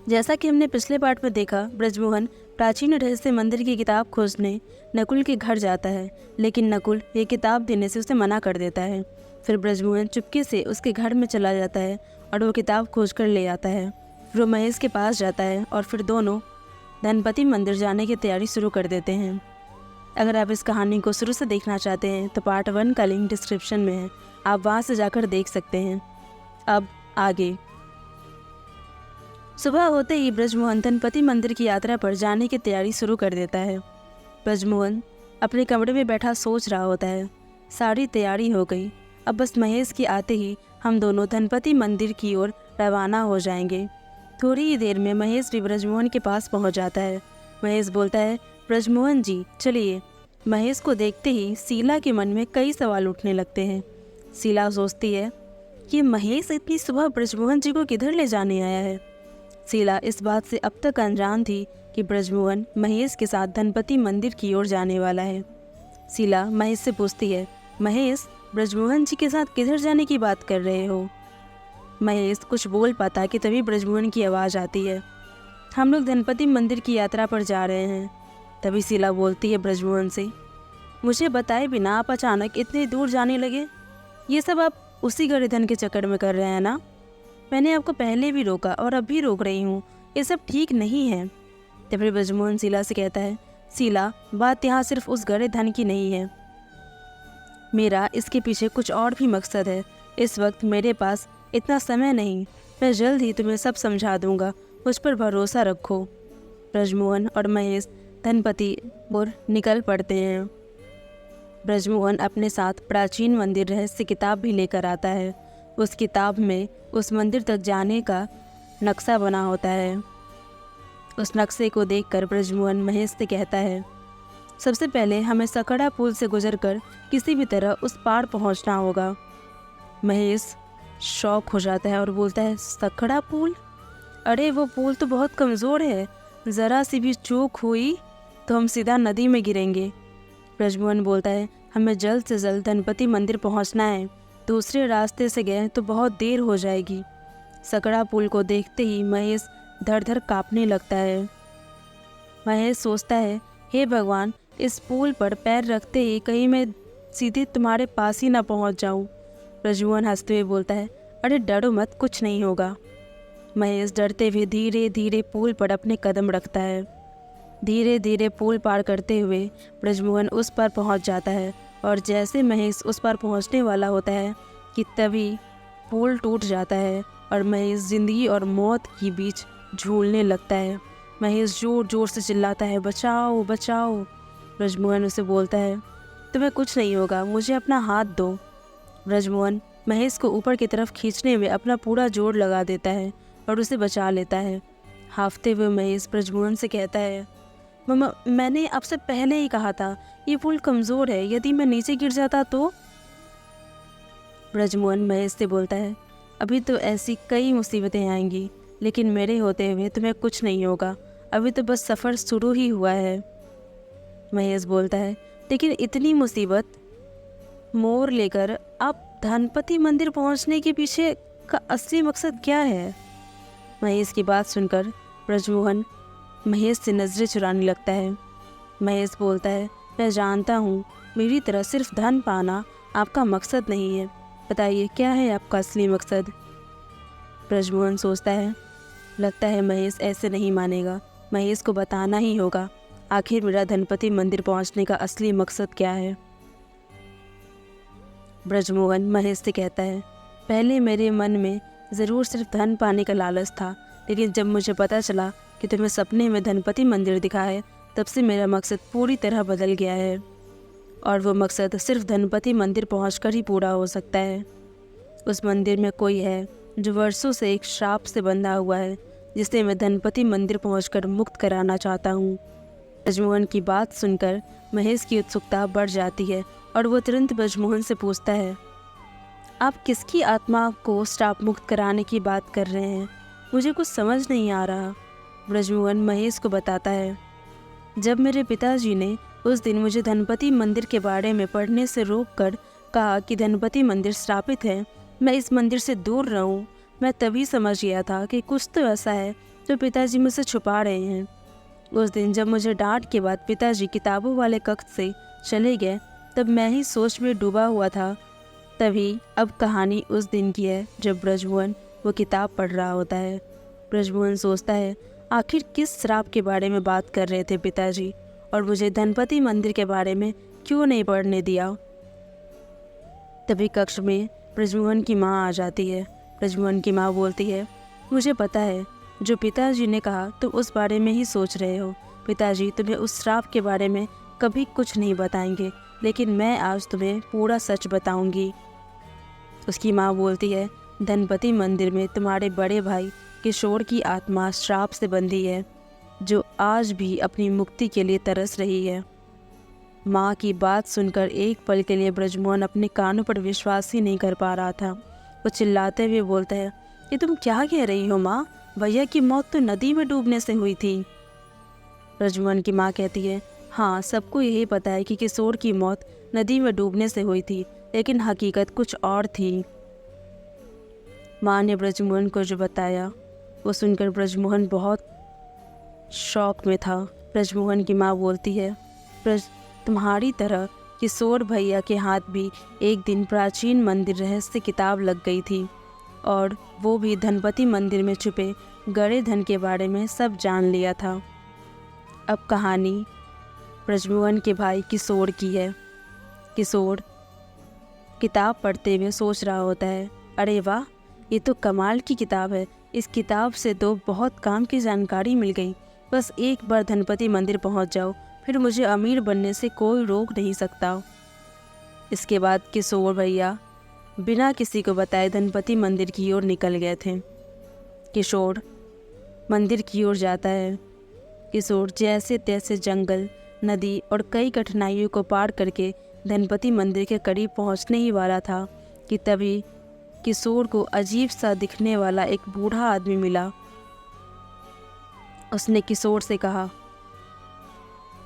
जैसा कि हमने पिछले पार्ट में देखा, ब्रजमोहन प्राचीन रहस्य मंदिर की किताब खोजने नकुल के घर जाता है, लेकिन नकुल ये किताब देने से उसे मना कर देता है। फिर ब्रजमोहन चुपके से उसके घर में चला जाता है और वो किताब खोज कर ले आता है। फिर वो महेश के पास जाता है और फिर दोनों धनपति मंदिर जाने की तैयारी शुरू कर देते हैं। अगर आप इस कहानी को शुरू से देखना चाहते हैं तो पार्ट 1 का लिंक डिस्क्रिप्शन में है, आप वहाँ से जाकर देख सकते हैं। अब आगे। सुबह होते ही ब्रजमोहन धनपति मंदिर की यात्रा पर जाने की तैयारी शुरू कर देता है। ब्रजमोहन अपने कमरे में बैठा सोच रहा होता है। सारी तैयारी हो गई, अब बस महेश के आते ही हम दोनों धनपति मंदिर की ओर रवाना हो जाएंगे। थोड़ी ही देर में महेश भी ब्रजमोहन के पास पहुंच जाता है। महेश बोलता है, ब्रजमोहन जी चलिए। महेश को देखते ही शीला के मन में कई सवाल उठने लगते हैं। शीला सोचती है कि महेश इतनी सुबह ब्रजमोहन जी को किधर ले जाने आया है। शीला इस बात से अब तक अनजान थी कि ब्रजमोहन महेश के साथ धनपति मंदिर की ओर जाने वाला है। शीला महेश से पूछती है, महेश ब्रजमोहन जी के साथ किधर जाने की बात कर रहे हो? महेश कुछ बोल पाता कि तभी ब्रजमोहन की आवाज़ आती है, हम लोग धनपति मंदिर की यात्रा पर जा रहे हैं। तभी शीला बोलती है ब्रजमोहन से, मुझे बताए बिना आप अचानक इतने दूर जाने लगे। ये सब आप उसी गरीधन के चक्कर में कर रहे हैं ना? मैंने आपको पहले भी रोका और अब भी रोक रही हूँ, ये सब ठीक नहीं है। तभी ब्रजमोहन शीला से कहता है, शीला बात यहाँ सिर्फ उस गड़े धन की नहीं है, मेरा इसके पीछे कुछ और भी मकसद है। इस वक्त मेरे पास इतना समय नहीं, मैं जल्द ही तुम्हें सब समझा दूंगा, मुझ पर भरोसा रखो। ब्रजमोहन और महेश धनपति और निकल पड़ते हैं। ब्रजमोहन अपने साथ प्राचीन मंदिर रहस्य किताब भी लेकर आता है। उस किताब में उस मंदिर तक जाने का नक्शा बना होता है। उस नक्शे को देखकर ब्रजमोहन महेश से कहता है, सबसे पहले हमें सकड़ा पुल से गुजरकर किसी भी तरह उस पार पहुंचना होगा। महेश शौक हो जाता है और बोलता है, सकड़ा पुल? अरे वो पुल तो बहुत कमज़ोर है, ज़रा सी भी चूक हुई तो हम सीधा नदी में गिरेंगे। ब्रजमोहन बोलता है, हमें जल्द से जल्द धनपति मंदिर पहुंचना है, दूसरे रास्ते से गए तो बहुत देर हो जाएगी। सकड़ा पुल को देखते ही महेश धड़ धड़ काँपने लगता है। महेश सोचता है, हे भगवान, इस पुल पर पैर रखते ही कहीं मैं सीधे तुम्हारे पास ही ना पहुंच जाऊं। ब्रजमोहन हंसते हुए बोलता है, अरे डरो मत, कुछ नहीं होगा। महेश डरते हुए धीरे धीरे पुल पर अपने कदम रखता है। धीरे धीरे पुल पार करते हुए ब्रजमोहन उस पर पहुंच जाता है और जैसे महेश उस पर पहुंचने वाला होता है कि तभी पुल टूट जाता है और महेश ज़िंदगी और मौत के बीच झूलने लगता है। महेश जोर जोर से चिल्लाता है, बचाओ बचाओ। ब्रजमोहन उसे बोलता है, तुम्हें कुछ नहीं होगा, मुझे अपना हाथ दो। ब्रजमोहन महेश को ऊपर की तरफ खींचने में अपना पूरा जोर लगा देता है और उसे बचा लेता है। हांफते हुए महेश ब्रजमोहन से कहता है, मम्मा मैंने आपसे पहले ही कहा था ये पुल कमज़ोर है, यदि मैं नीचे गिर जाता तो? ब्रजमोहन महेश से बोलता है, अभी तो ऐसी कई मुसीबतें आएंगी, लेकिन मेरे होते हुए तुम्हें कुछ नहीं होगा, अभी तो बस सफ़र शुरू ही हुआ है। महेश बोलता है, लेकिन इतनी मुसीबत मोड़ लेकर आप धनपति मंदिर पहुंचने के पीछे का असली मकसद क्या है? महेश की बात सुनकर ब्रजमोहन महेश से नज़रें चुराने लगता है। महेश बोलता है, मैं जानता हूँ मेरी तरह सिर्फ धन पाना आपका मकसद नहीं है, बताइए क्या है आपका असली मकसद? ब्रजमोहन सोचता है, लगता है महेश ऐसे नहीं मानेगा, महेश को बताना ही होगा आखिर मेरा धनपति मंदिर पहुँचने का असली मकसद क्या है। ब्रजमोहन महेश से कहता है, पहले मेरे मन में ज़रूर सिर्फ धन पाने का लालच था, लेकिन जब मुझे पता चला कि तुम्हें सपने में धनपति मंदिर दिखा है, तब से मेरा मकसद पूरी तरह बदल गया है और वो मकसद सिर्फ धनपति मंदिर पहुंचकर ही पूरा हो सकता है। उस मंदिर में कोई है जो वर्षों से एक श्राप से बंधा हुआ है, जिसे मैं धनपति मंदिर पहुंचकर मुक्त कराना चाहता हूँ। ब्रजमोहन की बात सुनकर महेश की उत्सुकता बढ़ जाती है और वो तुरंत ब्रजमोहन से पूछता है, आप किसकी आत्मा को श्राप मुक्त कराने की बात कर रहे हैं? मुझे कुछ समझ नहीं आ रहा। ब्रजमोहन महेश को बताता है, जब मेरे पिताजी ने उस दिन मुझे धनपति मंदिर के बारे में पढ़ने से रोक कर कहा कि धनपति मंदिर श्रापित है, मैं इस मंदिर से दूर रहूं, मैं तभी समझ गया था कि कुछ तो ऐसा है जो पिताजी मुझसे छुपा रहे हैं। उस दिन जब मुझे डांट के बाद पिताजी किताबों वाले कक्ष से चले गए, तब मैं ही सोच में डूबा हुआ था। तभी अब कहानी उस दिन की है जब ब्रजमोहन वो किताब पढ़ रहा होता है। ब्रजमोहन सोचता है, आखिर किस श्राप के बारे में बात कर रहे थे पिताजी, और मुझे धनपति मंदिर के बारे में क्यों नहीं पढ़ने दिया। तभी कक्ष में ब्रजमोहन की माँ आ जाती है। ब्रजमोहन की माँ बोलती है, मुझे पता है जो पिताजी ने कहा तुम उस बारे में ही सोच रहे हो। पिताजी तुम्हें उस श्राप के बारे में कभी कुछ नहीं बताएंगे, लेकिन मैं आज तुम्हें पूरा सच बताऊंगी। उसकी माँ बोलती है, धनपति मंदिर में तुम्हारे बड़े भाई किशोर की आत्मा श्राप से बंधी है, जो आज भी अपनी मुक्ति के लिए तरस रही है। माँ की बात सुनकर एक पल के लिए ब्रजमोहन अपने कानों पर विश्वास ही नहीं कर पा रहा था। वो चिल्लाते हुए बोलता है, ये तुम क्या कह रही हो माँ? भैया की मौत तो नदी में डूबने से हुई थी। ब्रजमोहन की माँ कहती है, हाँ, सबको यही पता है कि किशोर की मौत नदी में डूबने से हुई थी, लेकिन हकीकत कुछ और थी। माँ ने ब्रजमोहन को जो बताया वो सुनकर ब्रजमोहन बहुत शौक में था। ब्रजमोहन की माँ बोलती है, तुम्हारी तरह किशोर भैया के हाथ भी एक दिन प्राचीन मंदिर रहस्य किताब लग गई थी, और वो भी धनपति मंदिर में छुपे गड़े धन के बारे में सब जान लिया था। अब कहानी ब्रजमोहन के भाई किशोर की है। किशोर किताब पढ़ते हुए सोच रहा होता है, अरे वाह, ये तो कमाल की किताब है। इस किताब से तो बहुत काम की जानकारी मिल गई। बस एक बार धनपति मंदिर पहुंच जाओ, फिर मुझे अमीर बनने से कोई रोक नहीं सकता। इसके बाद किशोर भैया बिना किसी को बताए धनपति मंदिर की ओर निकल गए थे। किशोर मंदिर की ओर जाता है। किशोर जैसे तैसे जंगल, नदी और कई कठिनाइयों को पार करके धनपति मंदिर के करीब पहुंचने ही वाला था कि तभी किशोर को अजीब सा दिखने वाला एक बूढ़ा आदमी मिला। उसने किशोर से कहा,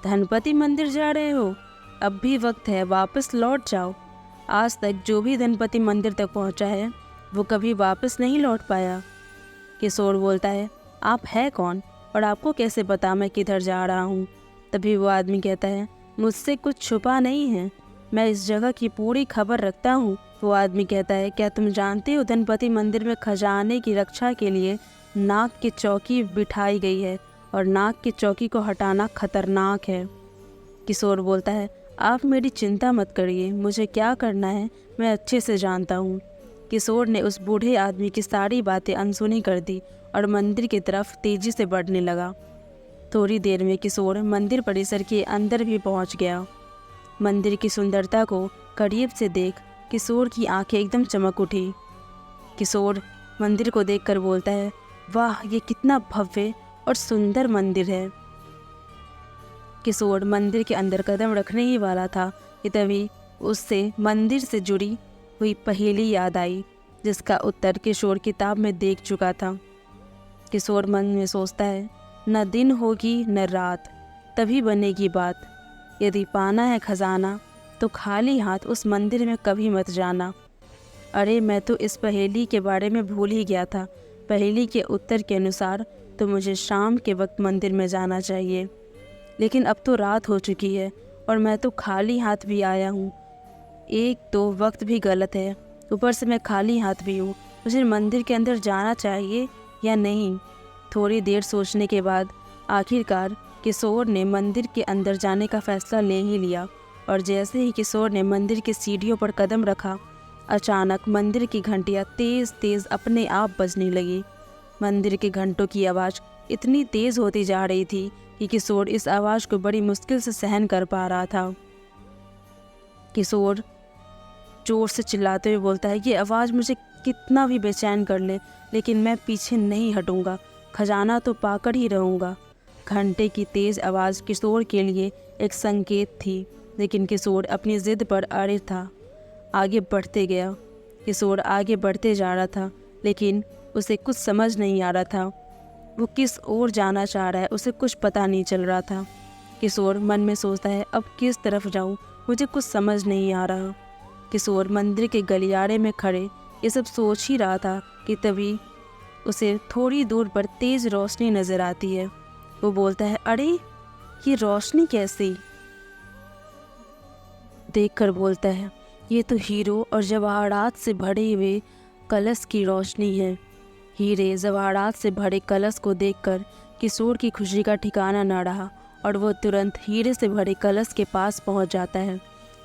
धनपति मंदिर जा रहे हो? अब भी वक्त है, वापस लौट जाओ। आज तक जो भी धनपति मंदिर तक पहुंचा है वो कभी वापस नहीं लौट पाया। किशोर बोलता है, आप है कौन और आपको कैसे पता मैं किधर जा रहा हूँ? तभी वो आदमी कहता है, मुझसे कुछ छुपा नहीं है, मैं इस जगह की पूरी खबर रखता हूँ। वो आदमी कहता है, क्या तुम जानते हो धनपति मंदिर में खजाने की रक्षा के लिए नाग की चौकी बिठाई गई है, और नाग की चौकी को हटाना खतरनाक है। किशोर बोलता है, आप मेरी चिंता मत करिए, मुझे क्या करना है मैं अच्छे से जानता हूँ। किशोर ने उस बूढ़े आदमी की सारी बातें अनसुनी कर दी और मंदिर की तरफ तेजी से बढ़ने लगा। थोड़ी देर में किशोर मंदिर परिसर के अंदर भी पहुँच गया। मंदिर की सुंदरता को करीब से देख किशोर की आंखें एकदम चमक उठी। किशोर मंदिर को देखकर बोलता है, वाह, ये कितना भव्य और सुंदर मंदिर है। किशोर मंदिर के अंदर कदम रखने ही वाला था कि तभी उससे मंदिर से जुड़ी हुई पहेली याद आई, जिसका उत्तर किशोर किताब में देख चुका था। किशोर मन में सोचता है, न दिन होगी न रात, तभी बनेगी बात। यदि पाना है खजाना तो खाली हाथ उस मंदिर में कभी मत जाना। अरे, मैं तो इस पहेली के बारे में भूल ही गया था। पहेली के उत्तर के अनुसार तो मुझे शाम के वक्त मंदिर में जाना चाहिए, लेकिन अब तो रात हो चुकी है और मैं तो खाली हाथ भी आया हूँ। एक तो वक्त भी गलत है, ऊपर से मैं खाली हाथ भी हूँ। मुझे मंदिर के अंदर जाना चाहिए या नहीं? थोड़ी देर सोचने के बाद आखिरकार किशोर ने मंदिर के अंदर जाने का फैसला ले ही लिया, और जैसे ही किशोर ने मंदिर की सीढ़ियों पर कदम रखा, अचानक मंदिर की घंटियाँ तेज़ तेज़ अपने आप बजने लगी। मंदिर के घंटों की आवाज़ इतनी तेज़ होती जा रही थी कि किशोर इस आवाज़ को बड़ी मुश्किल से सहन कर पा रहा था। किशोर जोर से चिल्लाते हुए बोलता है, ये आवाज़ मुझे कितना भी बेचैन कर ले, लेकिन मैं पीछे नहीं हटूंगा, खजाना तो पाकर ही रहूँगा। घंटे की तेज़ आवाज़ किशोर के लिए एक संकेत थी, लेकिन किशोर अपनी ज़िद पर अड़े था। आगे बढ़ते गया। किशोर आगे बढ़ते जा रहा था, लेकिन उसे कुछ समझ नहीं आ रहा था। वो किस ओर जाना चाह रहा है उसे कुछ पता नहीं चल रहा था। किशोर मन में सोचता है, अब किस तरफ जाऊँ, मुझे कुछ समझ नहीं आ रहा। किशोर मंदिर के गलियारे में खड़े ये सब सोच ही रहा था कि तभी उसे थोड़ी दूर पर तेज रोशनी नजर आती है। वो बोलता है, अरे ये रोशनी कैसी? देखकर बोलता है, ये तो हीरो और जवाहरात से भरे हुए कलश की रोशनी है। हीरे जवाहरात से भरे कलश को देखकर किशोर की खुशी का ठिकाना न रहा और वो तुरंत हीरे से भरे कलश के पास पहुंच जाता है।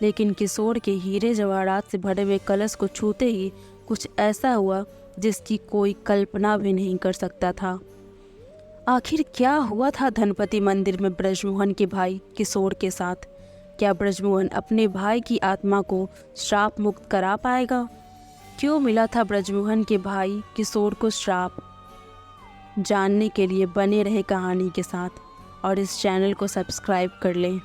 लेकिन किशोर के हीरे जवाहरात से भरे हुए कलश को छूते ही कुछ ऐसा हुआ जिसकी कोई कल्पना भी नहीं कर सकता था। आखिर क्या हुआ था धनपति मंदिर में ब्रजमोहन के भाई किशोर के साथ? क्या ब्रजमोहन अपने भाई की आत्मा को श्राप मुक्त करा पाएगा? क्यों मिला था ब्रजमोहन के भाई किशोर को श्राप? जानने के लिए बने रहे कहानी के साथ और इस चैनल को सब्सक्राइब कर लें।